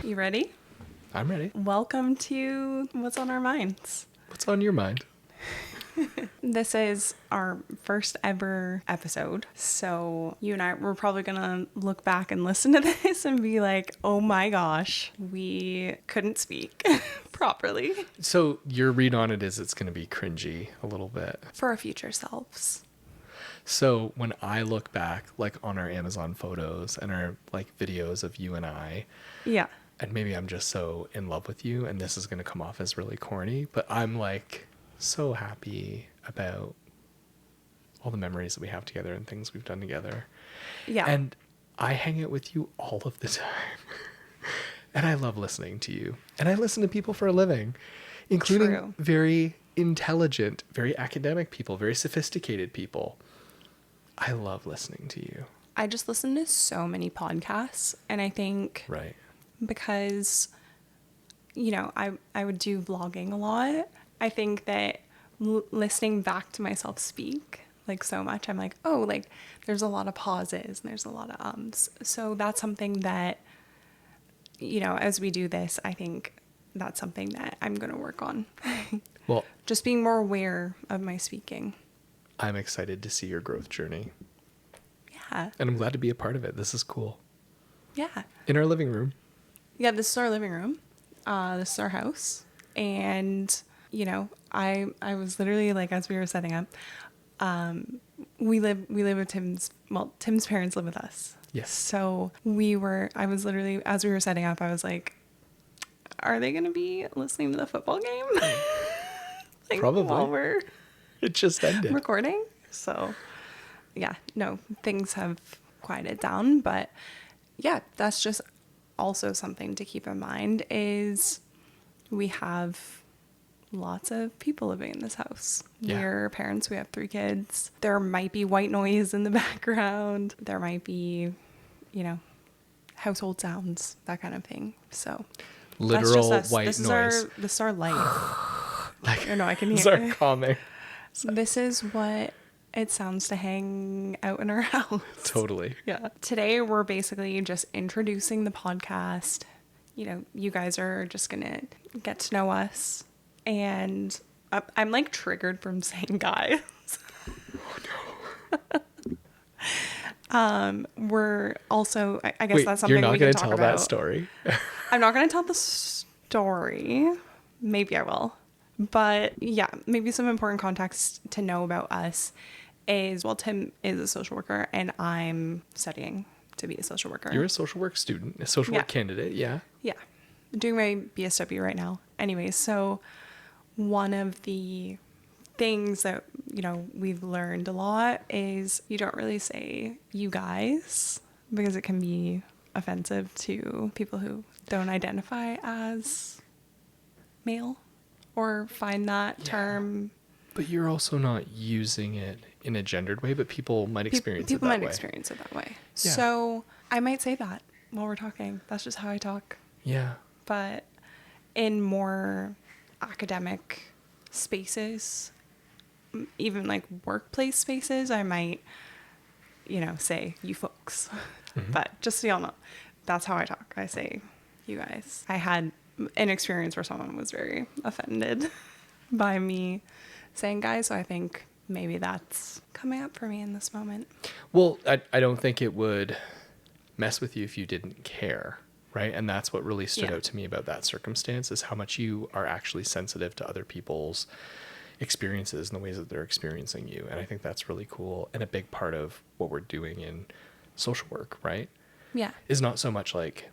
You ready? I'm ready. Welcome to What's on Our Minds. What's on your mind? This is our first ever episode. So you and I, we're probably going to look back and listen to this and be like, oh my gosh, we couldn't speak properly. So your read on it is it's going to be cringy a little bit. For our future selves. So when I look back like on our Amazon photos and our like videos of you and I, Yeah. and maybe I'm just so in love with you and this is going to come off as really corny, but I'm like so happy about all the memories that we have together and things we've done together. Yeah. And I hang out with you all of the time. And I love listening to you. And I listen to people for a living, including True. very intelligent, very academic people, very sophisticated people. I love listening to you. I just listen to so many podcasts, and I think Right. because, you know, I would do vlogging a lot. I think that listening back to myself speak like so much, I'm like, oh, like there's a lot of pauses and there's a lot of ums. So that's something that, you know, as we do this, I think that's something that I'm going to work on. Well, Just being more aware of my speaking. I'm excited to see your growth journey. Yeah. And I'm glad to be a part of it. This is cool. Yeah. In our living room. Yeah, this is our living room. This is our house. And, you know, I was literally like, as we were setting up, we live with Tim's parents live with us. Yes. So I was literally, as we were setting up, I was like, are they going to be listening to the football game? Like, Probably. while we're It just ended. recording. So yeah, no, things have quieted down, but yeah, that's just also something to keep in mind is we have lots of people living in this house. Yeah. We're parents, we have 3 kids. There might be white noise in the background. There might be, you know, household sounds, that kind of thing. So Literal that's just us. white this noise. This is our life. Like, I know, I can hear start it. calming. This is what it sounds to hang out in our house. Totally. Yeah. Today we're basically just introducing the podcast. You know, you guys are just going to get to know us. And I'm like triggered from saying guys. Oh no. We're also, I guess Wait, that's something you're not we going can to talk tell about. that story. I'm not going to tell the story. Maybe I will. But yeah, maybe some important context to know about us is, well, Tim is a social worker and I'm studying to be a social worker. You're a social work student, a social work candidate, yeah. Yeah. I'm doing my BSW right now. Anyways, so one of the things that, you know, we've learned a lot is you don't really say you guys because it can be offensive to people who don't identify as male or find that term. But you're also not using it in a gendered way, but people might experience it that way. People might experience it that way. Yeah. So I might say that while we're talking. That's just how I talk. Yeah. But in more academic spaces, even like workplace spaces, I might, you know, say you folks. Mm-hmm. But just so y'all know, that's how I talk. I say you guys. I had an experience where someone was very offended by me saying guys, so I think maybe that's coming up for me in this moment. Well, I don't think it would mess with you if you didn't care, right? And that's what really stood out to me about that circumstance is how much you are actually sensitive to other people's experiences and the ways that they're experiencing you. And I think that's really cool and a big part of what we're doing in social work, right? Yeah. Is not so much like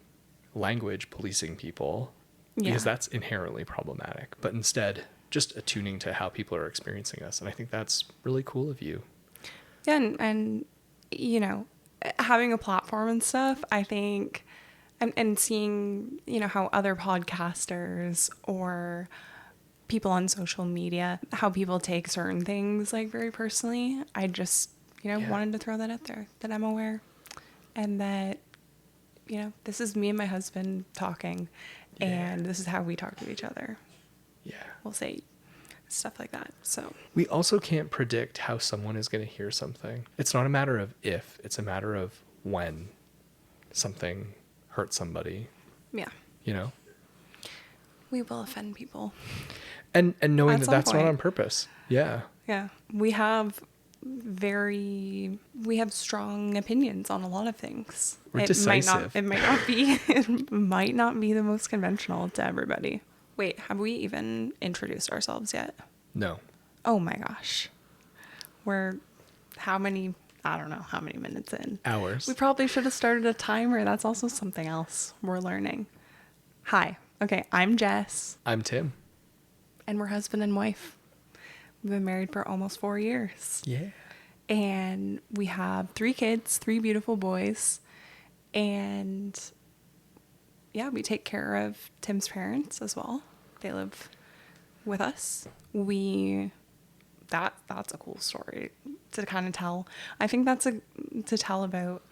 language policing people, because that's inherently problematic, but instead just attuning to how people are experiencing us. And I think that's really cool of you. Yeah, and you know, having a platform and stuff, I think, and seeing, you know, how other podcasters or people on social media, how people take certain things like very personally, I just, you know, wanted to throw that out there, that I'm aware and that, you know, this is me and my husband talking and this is how we talk to each other. Yeah. We'll say stuff like that. So we also can't predict how someone is going to hear something. It's not a matter of if, it's a matter of when something hurts somebody, yeah, you know? we will offend people. And knowing At that some that's not point. on purpose. Yeah. Yeah. We have strong opinions on a lot of things. We're decisive. It might not be it might not be the most conventional to everybody. Wait, have we even introduced ourselves yet? No. Oh my gosh. We're I don't know how many minutes in. Hours. We probably should have started a timer. That's also something else we're learning. Hi. Okay, I'm Jess. I'm Tim. And we're husband and wife. We've been married for almost 4 years. Yeah. And we have 3 kids, 3 beautiful boys. And yeah, we take care of Tim's parents as well. They live with us. That's a cool story to kind of tell. I think to tell about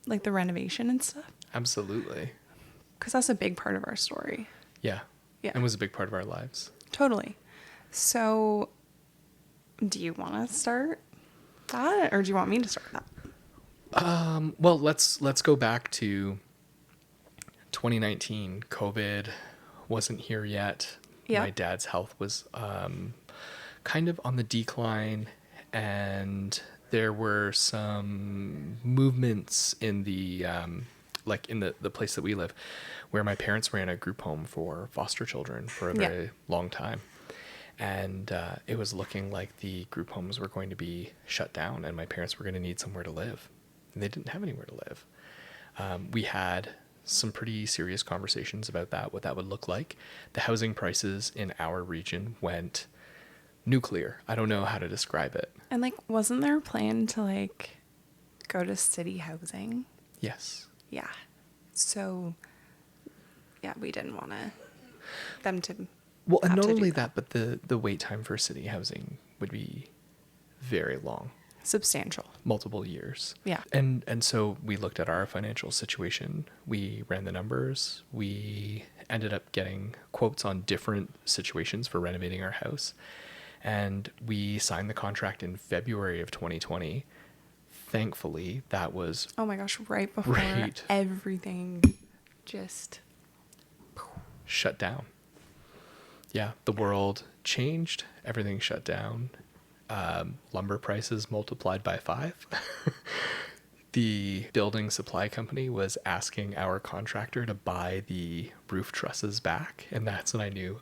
like the renovation and stuff. Absolutely. Because that's a big part of our story. Yeah. Yeah. And was a big part of our lives. Totally. So, do you want to start that, or do you want me to start that? Well, let's go back to 2019. COVID wasn't here yet. Yeah. My dad's health was kind of on the decline, and there were some movements in the like in the place that we live, where my parents ran a group home for foster children for a very long time. And it was looking like the group homes were going to be shut down and my parents were going to need somewhere to live. And they didn't have anywhere to live. We had some pretty serious conversations about that, what that would look like. The housing prices in our region went nuclear. I don't know how to describe it. And like, wasn't there a plan to like go to city housing? Yes. Yeah. So, yeah, we didn't want them to. Well, and have not to do only that, but the wait time for city housing would be very long. Substantial. Multiple years. Yeah. And so we looked at our financial situation. We ran the numbers. We ended up getting quotes on different situations for renovating our house. And we signed the contract in February of 2020. Thankfully, that was... Oh my gosh, right before everything just... shut down. Yeah, the world changed. Everything shut down. Lumber prices multiplied by 5. The building supply company was asking our contractor to buy the roof trusses back. And that's when I knew,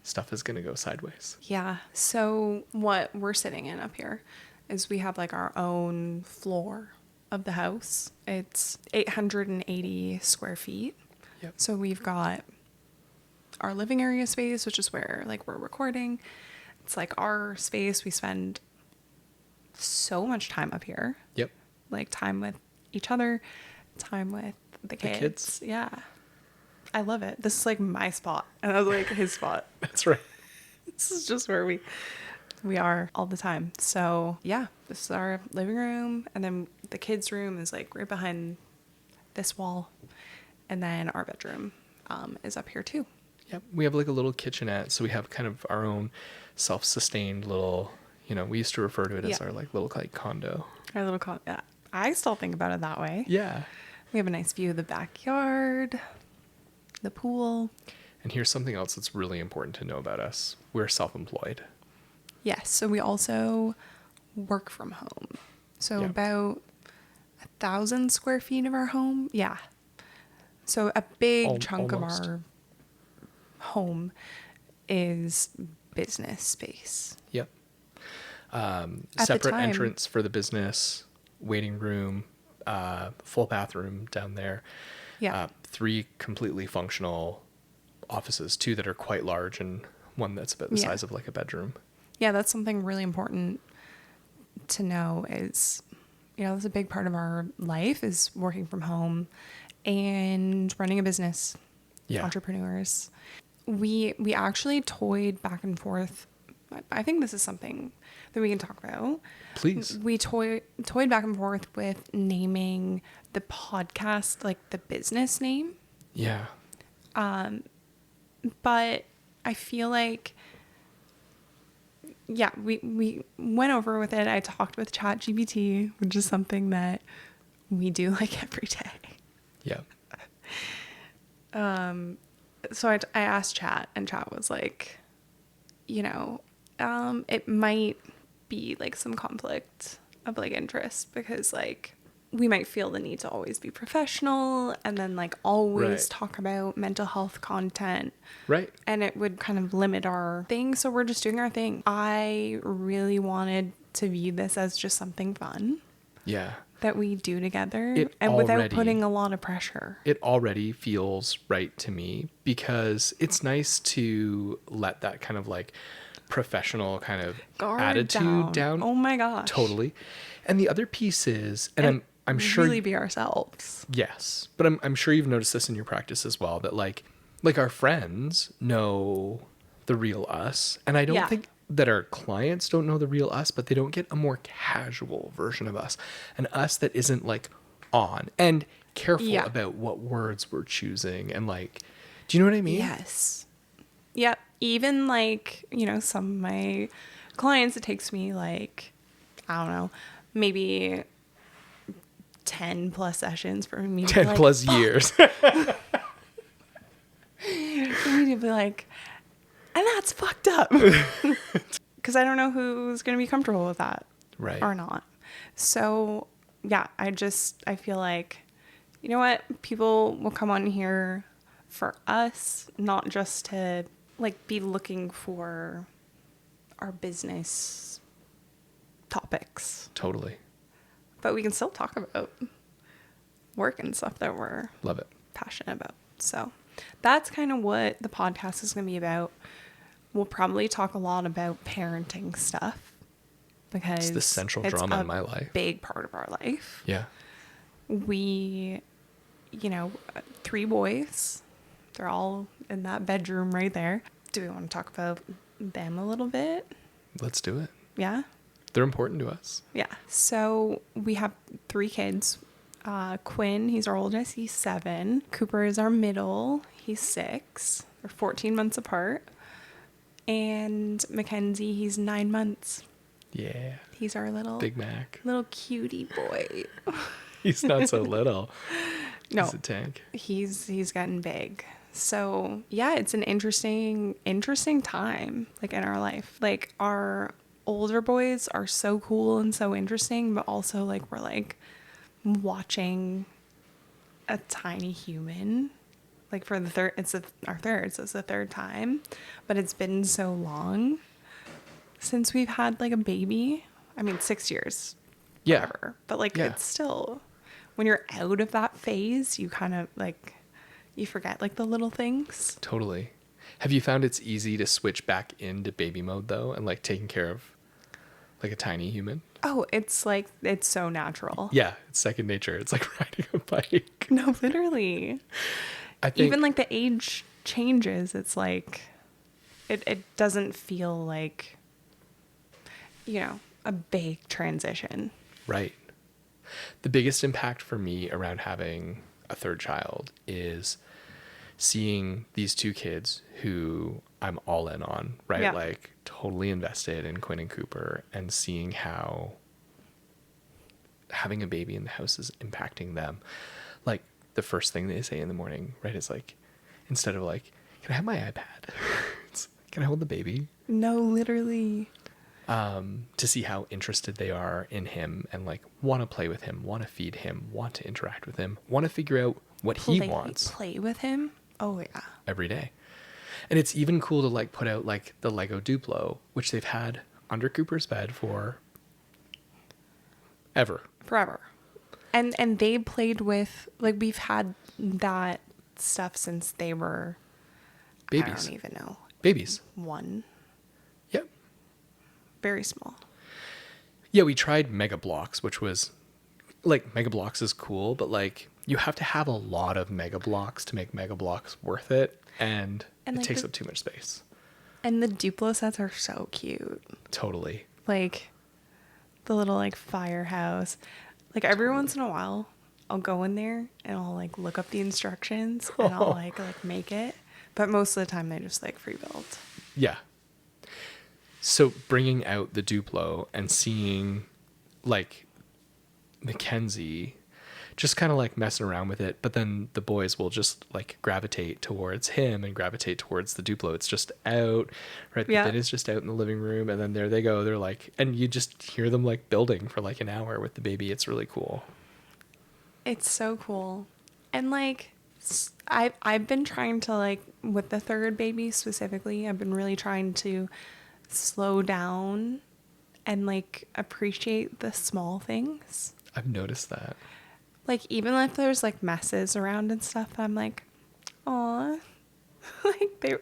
stuff is going to go sideways. Yeah. So what we're sitting in up here is we have like our own floor of the house. It's 880 square feet. Yep. So we've got our living area space, which is where like we're recording. It's like our space. We spend so much time up here. Yep. Like time with each other, time with the kids. Yeah. I love it. This is like my spot. And I was like his spot. That's right. This is just where we are all the time. So yeah, this is our living room. And then the kids' room is like right behind this wall. And then our bedroom is up here too. Yep. We have like a little kitchenette. So we have kind of our own self-sustained little, we used to refer to it as our like little like condo. Our little yeah. I still think about it that way. Yeah. We have a nice view of the backyard, the pool. And here's something else that's really important to know about us. We're self-employed. Yes. So we also work from home. So about 1,000 square feet of our home. Yeah. So a big chunk almost. of our home is business space. Yep. At Separate the time, entrance for the business, waiting room, full bathroom down there. Yeah. 3 completely functional offices, 2 that are quite large and one that's about the size of like a bedroom. Yeah, that's something really important to know is, that's a big part of our life is working from home and running a business. Yeah. Entrepreneurs. We actually toyed back and forth. I think this is something that we can talk about. Please. We toyed back and forth with naming the podcast, like the business name. Yeah. But I feel like yeah, we went over with it. I talked with ChatGPT, which is something that we do like every day. Yeah. So I asked Chat, and Chat was like, it might be like some conflict of like interest, because like we might feel the need to always be professional and then like always Right. talk about mental health content. Right. And it would kind of limit our thing. So we're just doing our thing. I really wanted to view this as just something fun Yeah. that we do together, It and without already- putting a lot of pressure. It already feels right to me, because it's nice to let that kind of like professional kind of Guard attitude down. Oh my gosh. Totally. And the other piece is, and I'm sure really be ourselves. yes, but I'm sure you've noticed this in your practice as well, that like our friends know the real us, and I don't Yeah. think that our clients don't know the real us, but they don't get a more casual version of us, an us that isn't like on and careful Yeah. about what words we're choosing, and like, do you know what I mean? Yes. Yep. Even like, some of my clients, it takes me like, I don't know, maybe 10 plus sessions for me to 10 be like, plus "Fuck." years. For me to be like, and that's fucked up. Because I don't know who's going to be comfortable with that. Right. Or not. So, yeah, I feel like, you know what? People will come on here for us, not just to like be looking for our business topics. Totally. But we can still talk about work and stuff that we're Love it. passionate about. So that's kind of what the podcast is going to be about. We'll probably talk a lot about parenting stuff, because It's the central drama in my life. Big part of our life. Yeah. We, 3 boys. They're all in that bedroom right there. Do we want to talk about them a little bit? Let's do it. Yeah? They're important to us. Yeah. So we have 3 kids. Quinn, he's our oldest. He's 7. Cooper is our middle. He's 6. They're 14 months apart. And Mackenzie, he's 9 months. Yeah. He's our little Big Mac. little cutie boy. He's not so little. No, He's a tank. he's gotten big. So yeah, it's an interesting time like in our life. Like our older boys are so cool and so interesting, but also like we're like watching a tiny human. Like for the third, our third, so it's the 3rd time, but it's been so long since we've had like a baby. I mean, 6 years, Yeah. whatever. But like Yeah. it's still, when you're out of that phase, you kind of like, you forget like the little things. Totally. Have you found it's easy to switch back into baby mode though, and like taking care of like a tiny human? Oh, it's like, it's so natural. Yeah, it's second nature. It's like riding a bike. No, literally. I think Even like the age changes, it's like, it doesn't feel like, a big transition. right. The biggest impact for me around having a 3rd child is seeing these 2 kids who I'm all in on, right? Yeah. Like totally invested in Quinn and Cooper, and seeing how having a baby in the house is impacting them. Like the first thing they say in the morning, right, is like, instead of like, can I have my iPad? It's, can I hold the baby? No, literally. To see how interested they are in him, and like want to play with him, want to feed him, want to interact with him, want to figure out what he wants Play with him. Oh yeah. every day. And it's even cool to like put out like the Lego Duplo, which they've had under Cooper's bed for forever. And they played with, like, we've had that stuff since they were Babies. I don't even know. Babies. 1. Yep. Very small. Yeah, we tried Mega Blocks, which was like, Mega Blocks is cool, but like you have to have a lot of Mega Blocks to make Mega Blocks worth it, and it like takes up too much space. And the Duplo sets are so cute. Totally. Like the little like firehouse. Like every once in a while I'll go in there and I'll like look up the instructions and I'll like make it. But most of the time they just like free build. Yeah. So bringing out the Duplo and seeing like Mackenzie just kind of like messing around with it, but then the boys will just like gravitate towards him and gravitate towards the Duplo. It's just out, right? The bit is just out in the living room, and then there they go. They're like, and you just hear them like building for like an hour with the baby. It's really cool. It's so cool. And like, I've been trying to, like, with the third baby specifically, I've been really trying to slow down and like appreciate the small things. I've noticed that. Like, even if there's like messes around and stuff, I'm like, aw, like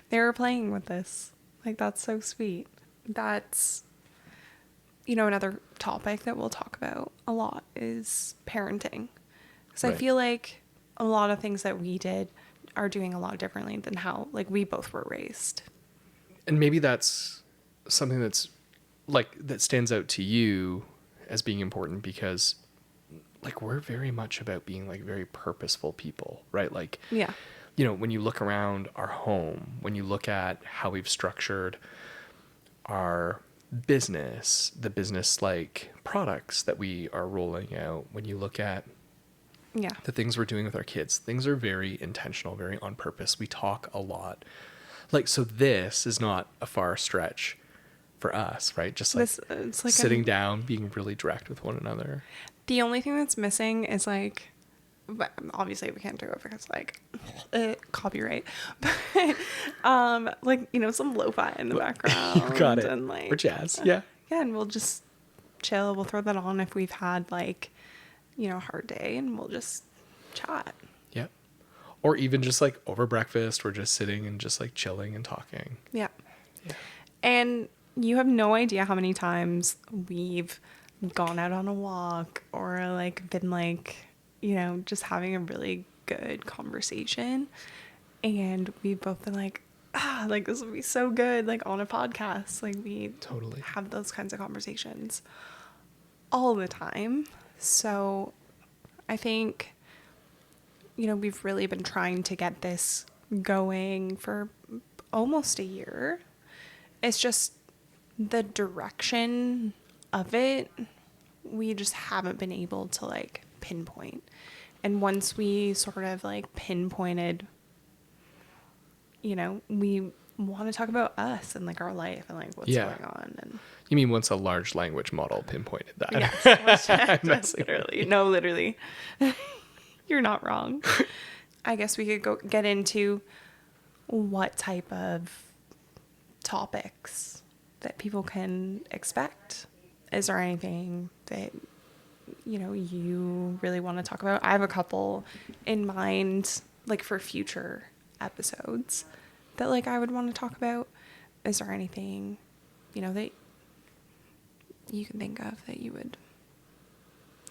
they were playing with this. Like, that's so sweet. That's, you know, another topic that we'll talk about a lot is parenting. Because I feel like a lot of things that we did are doing a lot differently than how like we both were raised. And maybe that's something that's like that stands out to you as being important because like we're very much about being like very purposeful people, right? Like, yeah, you know, when you look around our home, when you look at how we've structured our business, the business like products that we are rolling out, when you look at the things we're doing with our kids, things are very intentional, very on purpose. We talk a lot. Like, so this is not a far stretch for us, right? Just like, it's like sitting down, being really direct with one another. The only thing that's missing is like, but obviously we can't do it because like copyright, but like, you know, some lo-fi in the background. You got it. And like, or jazz. Yeah. Yeah. And we'll just chill. We'll throw that on if we've had like, you know, a hard day, and we'll just chat. Yeah. Or even just like over breakfast, we're just sitting and just like chilling and talking. Yeah. And you have no idea how many times we've gone out on a walk or like been like, you know, just having a really good conversation, and we've both been like, like this would be so good like on a podcast. Like we totally have those kinds of conversations all the time. So I think, you know, we've really been trying to get this going for almost a year. It's just the direction of it, we just haven't been able to like pinpoint. And once we sort of like pinpointed, you know, we want to talk about us and like our life and like what's going on. And you mean once a large language model pinpointed that? Yes, literally. No, literally. You're not wrong. I guess we could get into what type of topics that people can expect. Is there anything that, you know, you really want to talk about? I have a couple in mind, like for future episodes that like I would want to talk about. Is there anything, you know, that you can think of that you would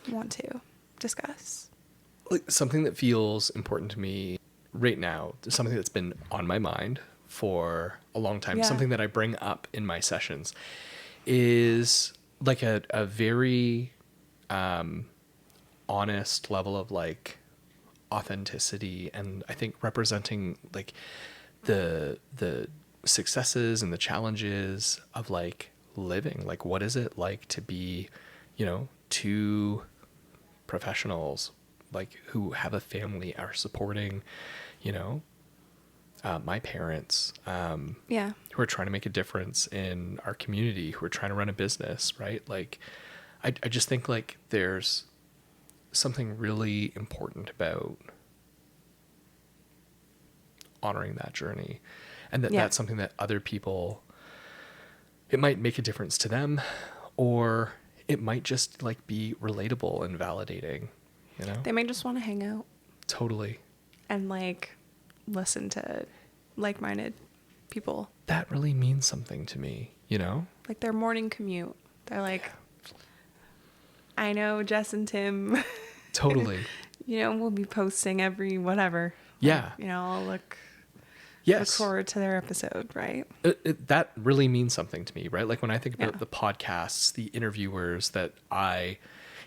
want to discuss? Like something that feels important to me right now, something that's been on my mind for a long time, something that I bring up in my sessions is like a very honest level of like authenticity, and I think representing like the successes and the challenges of like living. Like, what is it like to be, you know, two professionals like who have a family, are supporting, you know, my parents, who are trying to make a difference in our community, who are trying to run a business, right? Like, I just think like there's something really important about honoring that journey, and that's something that other people, it might make a difference to them, or it might just like be relatable and validating, you know? They might just want to hang out. Totally. And like listen to like-minded people. That really means something to me, you know? Like their morning commute. They're like, I know Jess and Tim. Totally. You know, we'll be posting every whatever. Yeah. Like, you know, I'll look Yes. forward to their episode, right? That really means something to me, right? Like when I think about the podcasts, the interviewers that I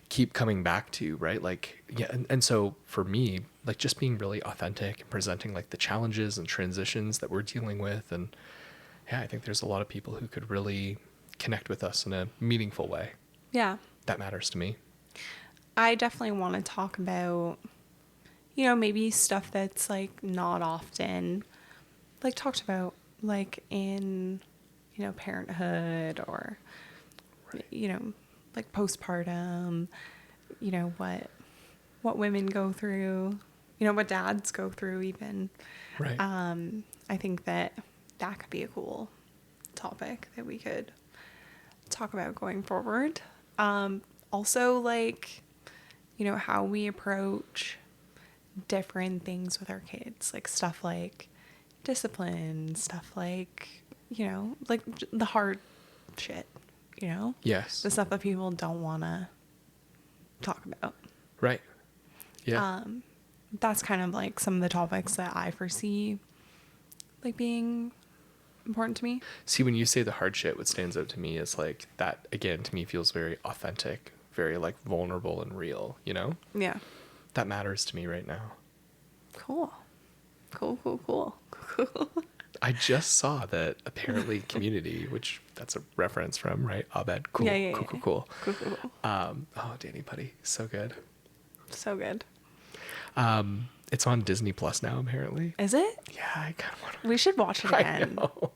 keep coming back to, right? Like, yeah. And so for me, like just being really authentic and presenting like the challenges and transitions that we're dealing with, and, Yeah, I think there's a lot of people who could really connect with us in a meaningful way. Yeah. That matters to me. I definitely want to talk about, you know, maybe stuff that's like not often like talked about, like in, you know, parenthood or, you know, like postpartum, you know, what women go through, you know, what dads go through even. Right. I think that could be a cool topic that we could talk about going forward. Also, like, you know, how we approach different things with our kids, like stuff like discipline, stuff like, you know, like the hard shit, you know? Yes. The stuff that people don't want to talk about. Right. Yeah. That's kind of like some of the topics that I foresee like being important to me. See, when you say the hard shit, what stands out to me is like that, again, to me feels very authentic, very like vulnerable and real, you know? Yeah. That matters to me right now. Cool. I just saw that apparently Community, which that's a reference from, right? Abed. Cool. Yeah. Cool. Cool. Oh, Danny Putty. So good. So good. It's on Disney Plus now, apparently. Is it? Yeah, I kind of want to. We should watch it again. I know.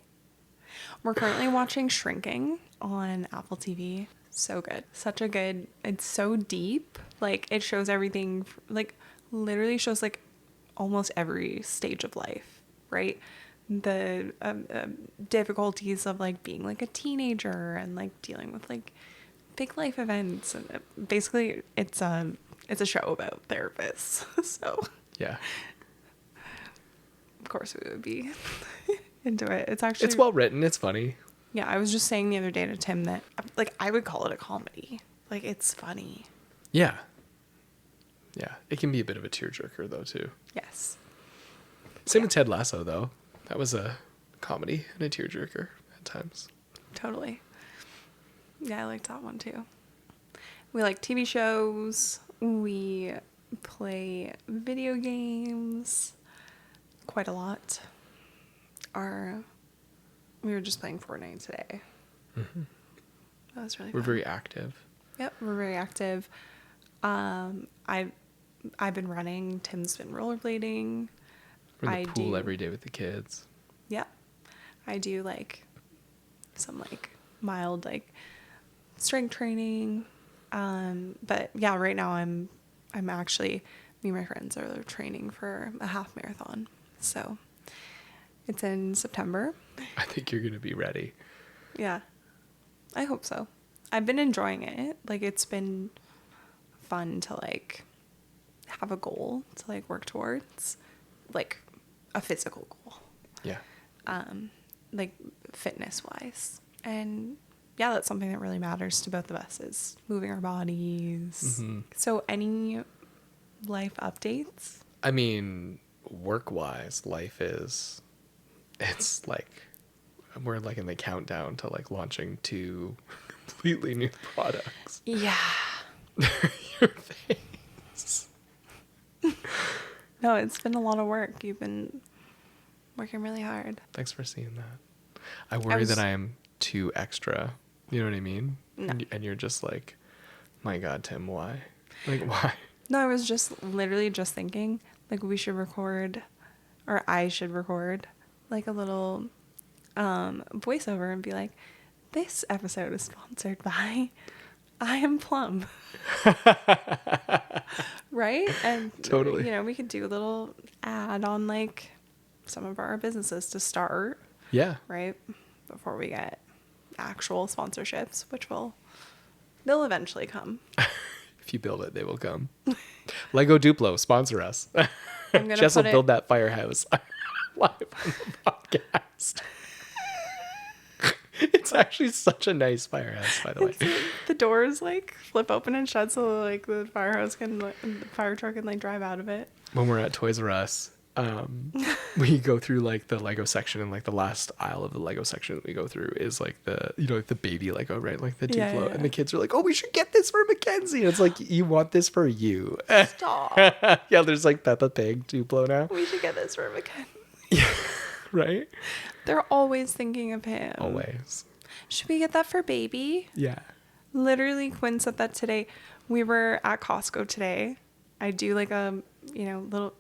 We're currently watching Shrinking on Apple TV. So good. Such a good, it's so deep. Like it shows everything, like literally shows like almost every stage of life, right? The difficulties of like being like a teenager and like dealing with like big life events. And basically it's a show about therapists. So Yeah. of course we would be into it. It's well written. It's funny. Yeah, I was just saying the other day to Tim that like I would call it a comedy. Like it's funny. Yeah. Yeah. It can be a bit of a tearjerker though too. Yes. Same with Ted Lasso though. That was a comedy and a tearjerker at times. Totally. Yeah, I liked that one too. We like TV shows. We play video games quite a lot. We were just playing Fortnite today. Mm-hmm. That was really We're fun. very active. Yep, we're very active. I've been running. Tim's been rollerblading. We're in the pool every day with the kids. Yeah. I do like some like mild like strength training. But yeah, right now I'm actually, me and my friends are training for a half marathon. So it's in September. I think you're going to be ready. Yeah. I hope so. I've been enjoying it. Like it's been fun to like have a goal to like work towards, like a physical goal. Yeah. Like fitness wise. And yeah, that's something that really matters to both of us is moving our bodies. Mm-hmm. So any life updates? I mean, work-wise, it's like, we're like in the countdown to like launching 2 completely new products. Yeah. Your face. No, it's been a lot of work. You've been working really hard. Thanks for seeing that. I worry that I am too extra. You know what I mean? No. And you're just like, my God, Tim, why? Like, why? No, I was just literally just thinking like we should record, or I should record like a little voiceover and be like, this episode is sponsored by I Am Plum. Right? And Totally. you know, we could do a little ad on like some of our businesses to start. Yeah. Right? Before we get actual sponsorships, which they'll eventually come. If you build it, they will come. Lego Duplo, sponsor us. Jess will build that firehouse live on the podcast. It's actually such a nice firehouse, by the way. The doors like flip open and shut so like the firehouse can, the fire truck can like drive out of it. When we're at Toys R Us, we go through like the Lego section, and like the last aisle of the Lego section that we go through is like the, you know, like the baby Lego, right? Like the Duplo. Yeah. And the kids are like, oh, we should get this for Mackenzie. And it's like, you want this for you. Stop. Yeah, there's like Peppa Pig Duplo now. We should get this for Mackenzie. Yeah, right? They're always thinking of him. Always. Should we get that for baby? Yeah. Literally, Quinn said that today. We were at Costco today. I do like a,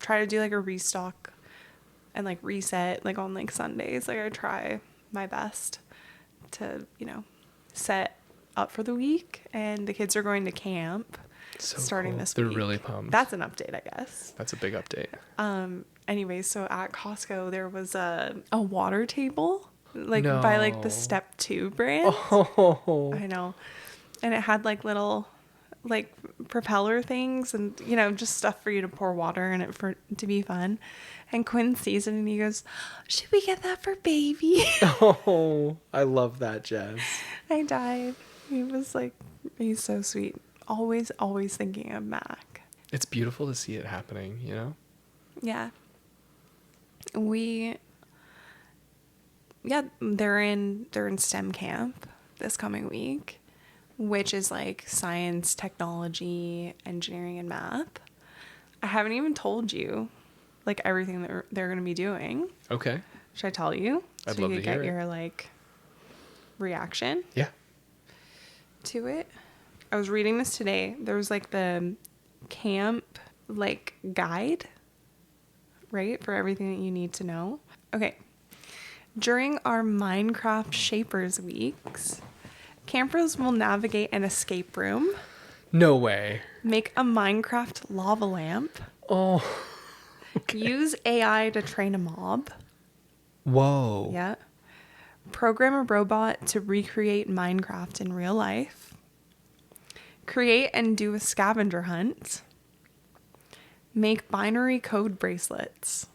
try to do like a restock and like reset like on like Sundays. Like I try my best to, set up for the week. And the kids are going to camp starting cool. this They're week. really pumped. That's an update, I guess. That's a big update. Anyway, so at Costco, there was a water table like No. by like the Step 2 brand. Oh. I know. And it had like little like propeller things and just stuff for you to pour water in it for to be fun. And Quinn sees it and he goes, "Should we get that for baby?" Oh, I love that, Jess. I died. He was like, he's so sweet. Always thinking of Mac. It's beautiful to see it happening, Yeah. They're in STEM camp this coming week, which is like science, technology, engineering, and math. I haven't even told you like everything that they're going to be doing. Okay. Should I tell you? I'd so love you to could hear get it. your like reaction Yeah. to it. I was reading this today. There was like the camp like guide, right? For everything that you need to know. Okay. During our Minecraft Shapers weeks, campers will navigate an escape room, No way. make a Minecraft lava lamp, Oh. use AI to train a mob, Whoa. yeah, program a robot to recreate Minecraft in real life, create and do a scavenger hunt, make binary code bracelets,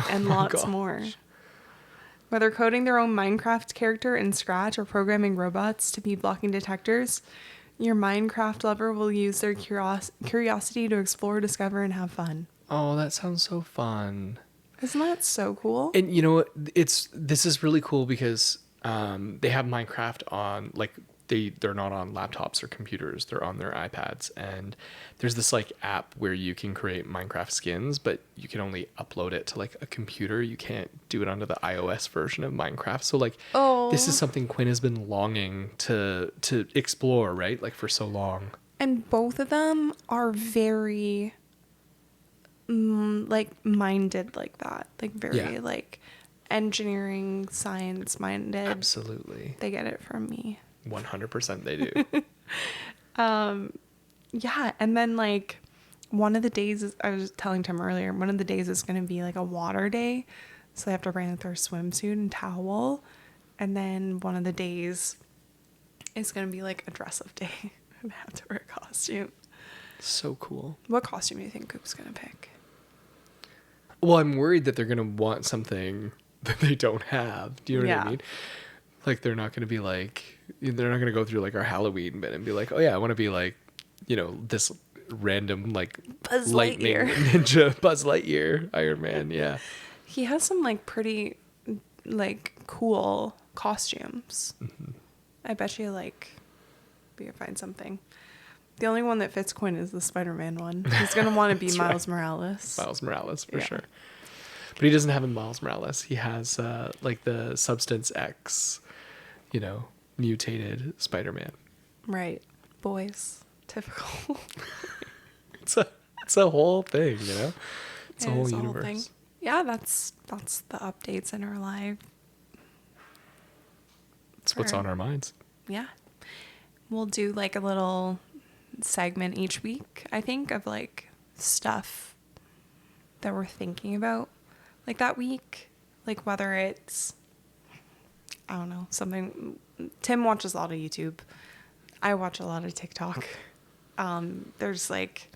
and lots gosh. more. Whether coding their own Minecraft character in Scratch or programming robots to be blocking detectors, your Minecraft lover will use their curiosity to explore, discover, and have fun. Oh, that sounds so fun. Isn't that so cool? And you know what? This is really cool because they have Minecraft on like they're not on laptops or computers. They're on their iPads, and there's this like app where you can create Minecraft skins, but you can only upload it to like a computer. You can't do it onto the iOS version of Minecraft. So like, this is something Quinn has been longing to explore, right? Like for so long. And both of them are very like minded like that. Like very like engineering, science minded. Absolutely. They get it from me. 100% they do. Yeah, and then like one of the days is, I was telling Tim earlier, one of the days is going to be like a water day, so they have to bring their swimsuit and towel, and then one of the days is going to be like a dress up day. They have to wear a costume. So cool. What costume do you think Coop's going to pick? Well, I'm worried that they're going to want something that they don't have. Do you know what I mean? Like they're not going to be like, they're not going to go through like our Halloween bit and be like, oh yeah, I want to be like, this random like Buzz lightning Lightyear. ninja, Buzz Lightyear, Iron Man. Yeah. He has some like pretty like cool costumes. Mm-hmm. I bet you like we could find something. The only one that fits Quinn is the Spider-Man one. He's going to want to be Miles Morales. Miles Morales for sure. But he doesn't have a Miles Morales. He has like the Substance X, mutated Spider-Man. Right. Boys. Typical. It's a whole thing, It's a whole universe. Thing. Yeah, that's the updates in our life. It's what's on our minds. Yeah. We'll do like a little segment each week, I think, of like stuff that we're thinking about like that week. Like whether it's, I don't know, something. Tim watches a lot of YouTube. I watch a lot of TikTok. There's like,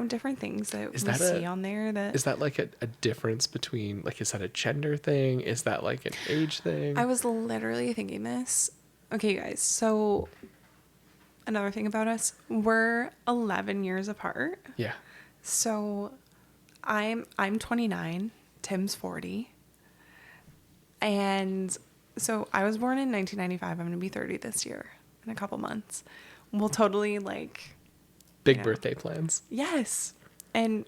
different things that we see on there. Is that like a difference between, like, is that a gender thing? Is that like an age thing? I was literally thinking this. Okay, guys. So another thing about us, we're 11 years apart. Yeah. So I'm 29. Tim's 40. And so I was born in 1995. I'm going to be 30 this year in a couple months. We'll totally like... Big birthday plans. Yes. And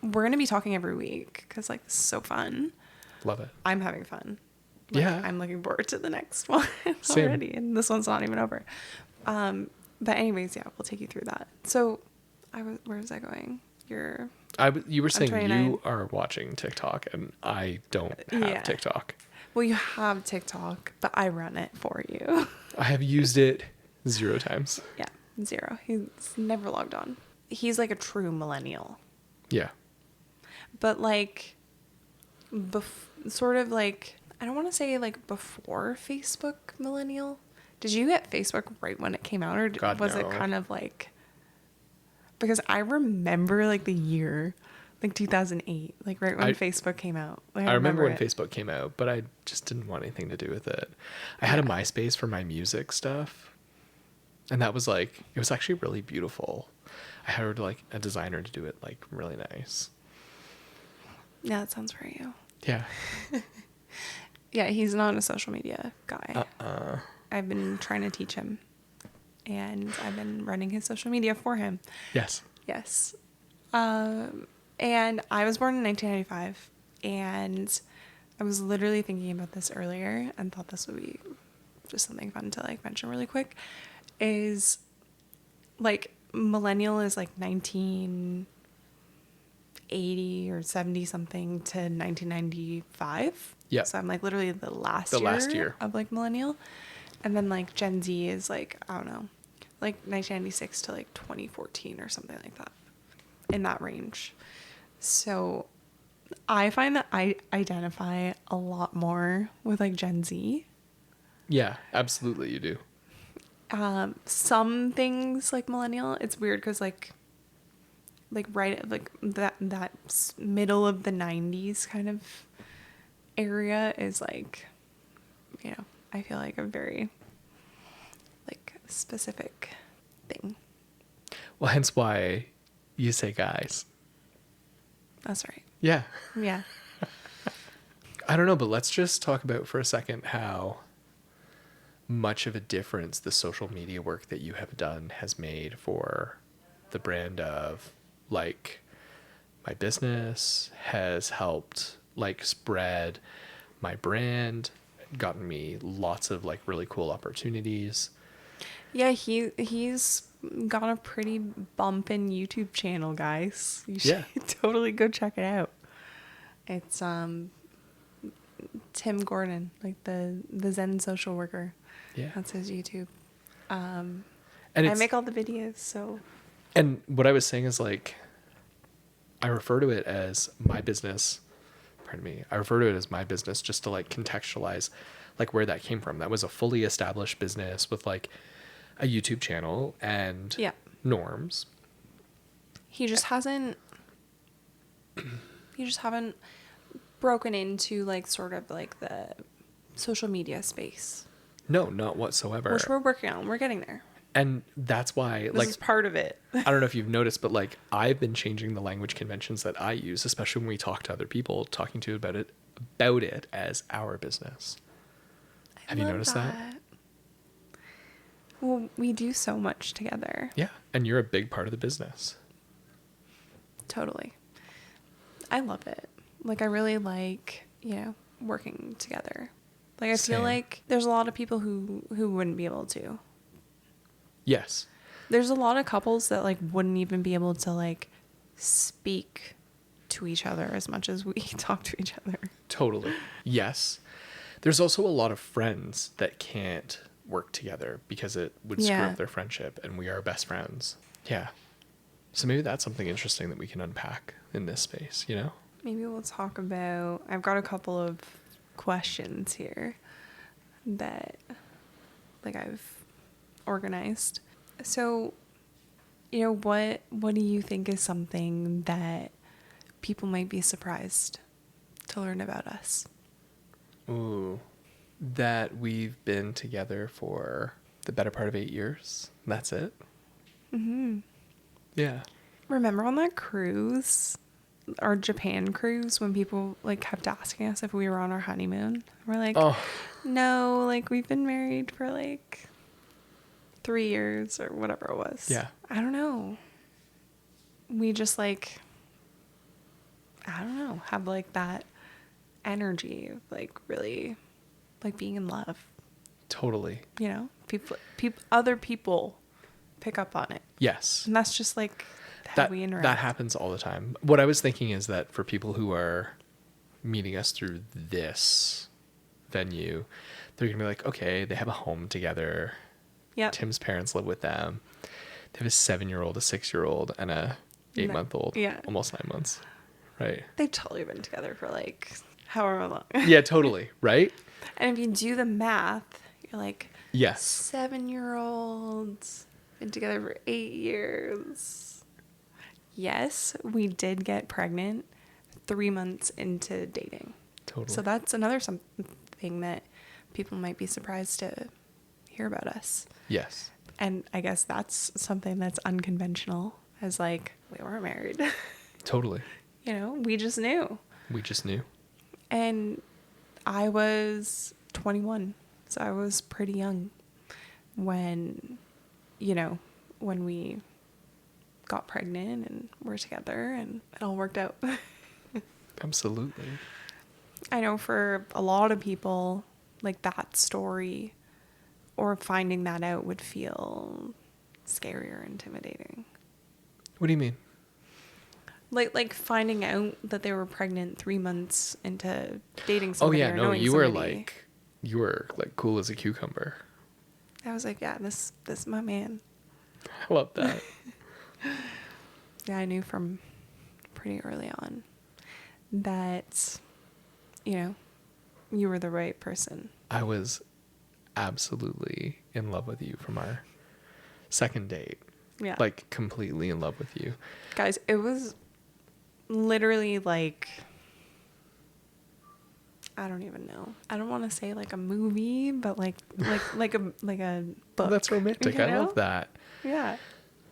we're going to be talking every week because like this is so fun. Love it. I'm having fun. Like, Yeah. I'm looking forward to the next one Same. already, and this one's not even over. But anyways, yeah, we'll take you through that. So, where was I going? You were I'm saying 29. you are watching TikTok and I don't have Yeah. TikTok. Well, you have TikTok, but I run it for you. I have used it 0 times. Yeah, 0. He's never logged on. He's like a true millennial. Yeah. But like, sort of like, I don't want to say like before Facebook millennial. Did you get Facebook right when it came out, or God, was it no. kind of like? Because I remember like the year, like 2008, like right when Facebook came out. Like, I remember when it. Facebook came out, but I just didn't want anything to do with it. I had a MySpace for my music stuff. And that was like, it was actually really beautiful. I hired like a designer to do it like really nice. Yeah, that sounds for you. Yeah. Yeah, he's not a social media guy. I've been trying to teach him, and I've been running his social media for him. Yes. Yes. And I was born in 1995, and I was literally thinking about this earlier and thought this would be just something fun to like mention really quick, is like millennial is like 1980 or 70 something to 1995. Yeah. So I'm like literally the last year of like millennial. And then like Gen Z is like, I don't know, like 1996 to like 2014 or something like that, in that range. So I find that I identify a lot more with like Gen Z. Yeah, absolutely you do. Some things like millennial, it's weird because like right like that middle of the 90s kind of area is like, you know, I feel like a very like specific thing. Well, hence why you say guys. That's right. Yeah. Yeah. I don't know, but let's just talk about for a second how much of a difference the social media work that you have done has made for the brand of like my business, has helped like spread my brand, gotten me lots of like really cool opportunities. Yeah, he's got a pretty bumpin' YouTube channel, guys. You should totally go check it out. It's Tim Gordon, like the Zen social worker. Yeah. That's his YouTube. And I make all the videos, so. And what I was saying is like, I refer to it as my business. Pardon me. I refer to it as my business just to like contextualize like where that came from. That was a fully established business with like a YouTube channel and norms. He just haven't broken into like sort of like the social media space. No, not whatsoever. Which we're working on. We're getting there. And that's why this is part of it. I don't know if you've noticed, but like I've been changing the language conventions that I use, especially when we talk to other people, talking to about it as our business. Have you noticed that? Well, we do so much together. Yeah. And you're a big part of the business. Totally. I love it. Like, I really like, you know, working together. Like, I feel like there's a lot of people who wouldn't be able to. Yes. There's a lot of couples that, like, wouldn't even be able to, like, speak to each other as much as we talk to each other. Totally. Yes. There's also a lot of friends that can't work together because it would screw up their friendship, and we are best friends. Yeah. So maybe that's something interesting that we can unpack in this space, you know? Maybe we'll talk about, I've got a couple of questions here that like I've organized. So, you know, what do you think is something that people might be surprised to learn about us? Ooh, that we've been together for the better part of 8 years. That's it. Mm-hmm. Yeah. Remember on that cruise, our Japan cruise, when people like kept asking us if we were on our honeymoon? We're like, no, like we've been married for like 3 years or whatever it was. Yeah. I don't know. We just like, I don't know, have like that energy of like really like being in love. Totally. You know, other people pick up on it. Yes. And that's just like how we interact. That happens all the time. What I was thinking is that for people who are meeting us through this venue, they're going to be like, okay, they have a home together. Yeah. Tim's parents live with them. They have a 7-year-old, a 6-year-old, and a 8-month-old. Yeah. Almost 9 months. Right. They've totally been together for like however long. Yeah, totally. Right? And if you do the math, you're like, yes, 7-year-olds been together for 8 years. Yes, we did get pregnant 3 months into dating. Totally. So that's another something that people might be surprised to hear about us. Yes. And I guess that's something that's unconventional, as like, we weren't married. Totally. You know, we just knew. We just knew. And I was 21, so I was pretty young when, you know, when we got pregnant and were together and it all worked out. Absolutely. I know for a lot of people, like that story or finding that out would feel scary or intimidating. What do you mean? Like finding out that they were pregnant 3 months into dating somebody. Oh yeah, or no, knowing you somebody. were like cool as a cucumber. I was like, yeah, this is my man. I love that. Yeah, I knew from pretty early on that, you know, you were the right person. I was absolutely in love with you from our second date. Yeah. Like completely in love with you. Guys, it was literally like, I don't even know. I don't want to say like a movie, but like a book. That's romantic. You I know? love that. Yeah.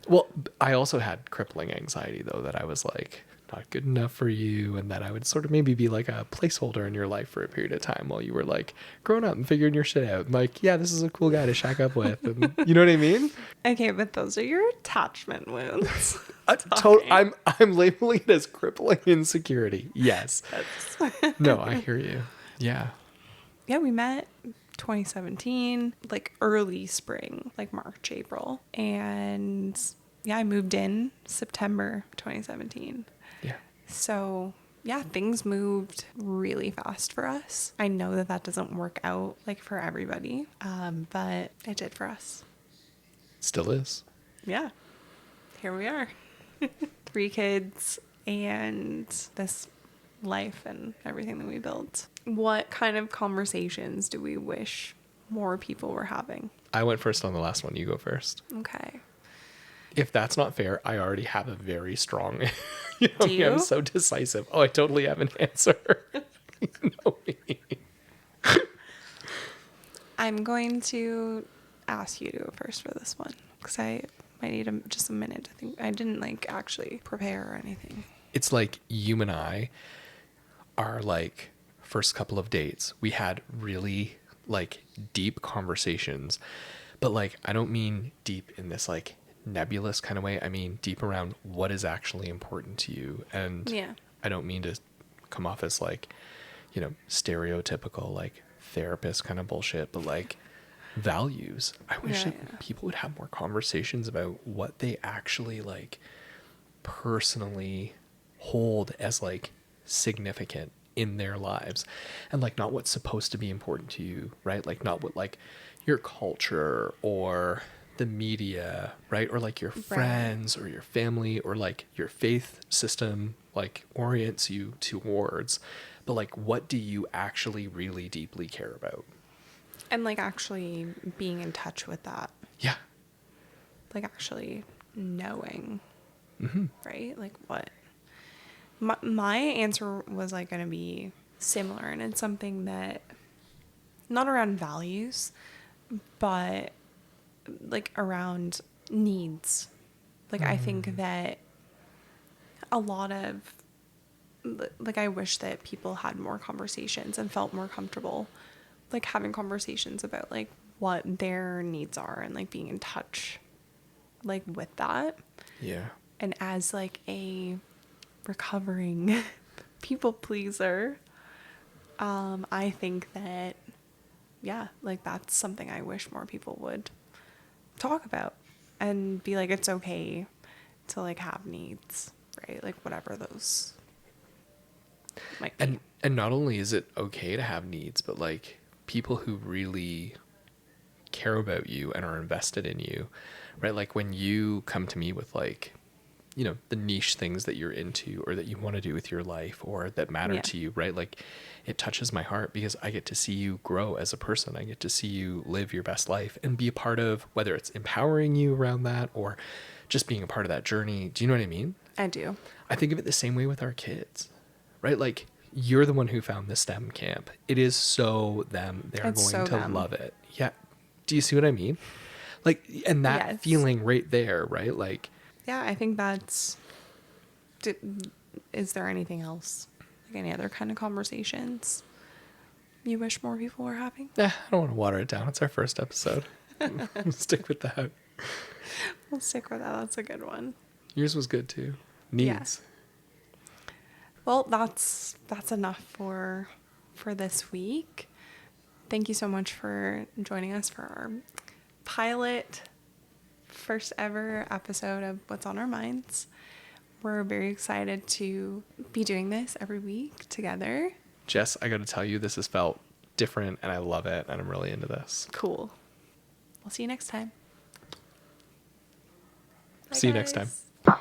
Well, I also had crippling anxiety though, that I was like not good enough for you, and that I would sort of maybe be like a placeholder in your life for a period of time while you were like growing up and figuring your shit out. And like, yeah, this is a cool guy to shack up with. And you know what I mean? Okay, but those are your attachment wounds. I'm labeling it as crippling insecurity. Yes. No, I hear you. Yeah. Yeah, we met 2017, like early spring, like March, April. And yeah, I moved in September 2017. Yeah. So yeah, things moved really fast for us. I know that doesn't work out like for everybody, but it did for us. Still is. Yeah. Here we are. 3 kids and this life and everything that we built. What kind of conversations do we wish more people were having? I went first on the last one. You go first. Okay. If that's not fair, I already have a very strong, Do you? I'm so decisive. Oh, I totally have an answer. You know me. I'm going to ask you to go first for this one because I might need just a minute to think. I didn't like actually prepare or anything. It's like you and I are like first couple of dates. We had really like deep conversations, but like, I don't mean deep in this like nebulous kind of way. I mean deep around what is actually important to you. And Yeah. I don't mean to come off as like, you know, stereotypical like therapist kind of bullshit, but like values. I wish that people would have more conversations about what they actually like personally hold as like significant in their lives, and like not what's supposed to be important to you, right? Like not what like your culture or the media, right? Or like your friends or your family or like your faith system like orients you towards, but like what do you actually really deeply care about? And like actually being in touch with that. Yeah. Like actually knowing, right? Like what? My answer was like going to be similar, and it's something that not around values, but like around needs. Like I think that a lot of like I wish that people had more conversations and felt more comfortable like having conversations about like what their needs are and like being in touch like with that. Yeah. And as like a recovering people pleaser, I think that yeah, like that's something I wish more people would talk about and be like, it's okay to like have needs, right? Like whatever those might be. And not only is it okay to have needs, but like people who really care about you and are invested in you, right? Like when you come to me with like, you know, the niche things that you're into or that you want to do with your life or that matter Yeah. to you, right? Like it touches my heart because I get to see you grow as a person. I get to see you live your best life and be a part of whether it's empowering you around that or just being a part of that journey. Do you know what I mean? I do. I think of it the same way with our kids, right? Like you're the one who found the STEM camp. It is so them. They are It's going so to them. love it. Yeah. Do you see what I mean? Like, and that Yes. feeling right there, right? Like, Yeah, I think that's. Is there anything else? Like any other kind of conversations you wish more people were having? I don't want to water it down. It's our first episode. Stick with that. We'll stick with that. That's a good one. Yours was good too. Needs. Well, that's enough for this week. Thank you so much for joining us for our pilot first ever episode of What's on Our Minds. We're very excited to be doing this every week together. Jess, I got to tell you, this has felt different and I love it and I'm really into this. Cool. We'll see you next time. Bye, See you next guys. time.